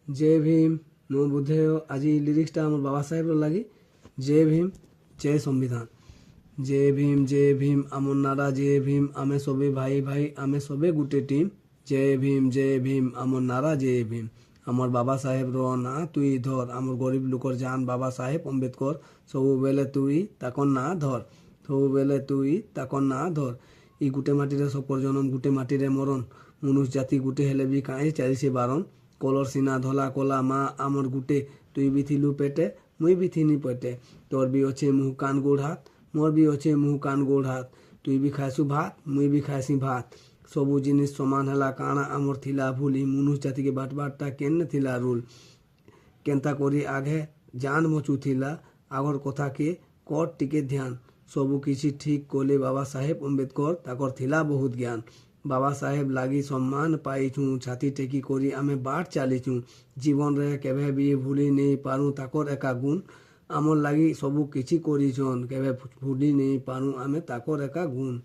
जय भीम नो बुद्धेय। आज लिरिक्सटा आम बाबा साहेब लगी। जय भीम जय संविधान। जय भीम आमर नारा जय भीम आमे सबे भाई भाई आमे सबे गुटे टीम। जय भीम आमर नारा जय भीम। आमर बाबा साहेब रो ना तुई धर आमर गरीब लोकर जान बाबा साहेब अम्बेडकर सबु बेले तुई ताकन ना धर सबु बेले तुई ताकन ना धर। इ गुटे माटी सबकर जनम गुटे माटी मरण मनुष्य जाति गुटे हेले भी काहे चालीसे बारन। कलर सीना धला कला माँ आमर गुटे तुई भी थिलु पेटे मुई भी थिनी पेटे। तोर भी अच्छे मुँह कान गोड़ हाथ मोर भी अच्छे मुँह कान गोड़ हाथ। तुई भी खाइसु भात मुई भी खाइसी भात। सबु जिनिस समान हला काଣା आमर थिला भूल। इ मनुष्य जाति के बाटबाटा केन थिला रूल। केन्ता करी आगे जान मचु थिला आगर कथा के कर टिके ध्यान। सबु किछि ठीक कोले बाबा साहेब अम्बेडकर ताकर थिला बहुत ज्ञान। बाबा साहेब लागी सम्मान पाइछु छाती टेकी करी आमे बाट चलीछु। जीवन रे केभे भी भूली नहीं पारू ताकर एका गुण। आमर लागी सबु किछि करिछन केभे भूली नहीं पारू आमे ताकर एका गुण।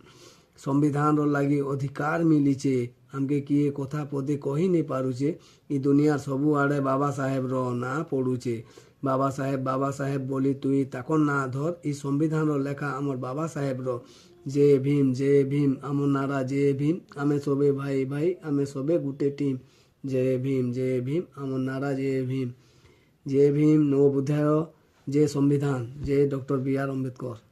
संविधान रो लागी अधिकार मिलीचे हमके किए कथा पदे कही नहीं पारुचे। इ दुनिया सबु आड़े बाबा साहेब रो ना पड़ुचे। बाबा साहेब बोली तुई ताकन ना धर। इ संविधान रो लेखा आमर बाबा साहेब रो। जय भीम आमर नारा जय भीम आमे सबे भाई भाई आमे सबे गुटे टीम। जय भीम आमर नारा जय भीम। जय भीम नो बुद्धेय जय संविधान जय डॉक्टर बी आर अम्बेडकर।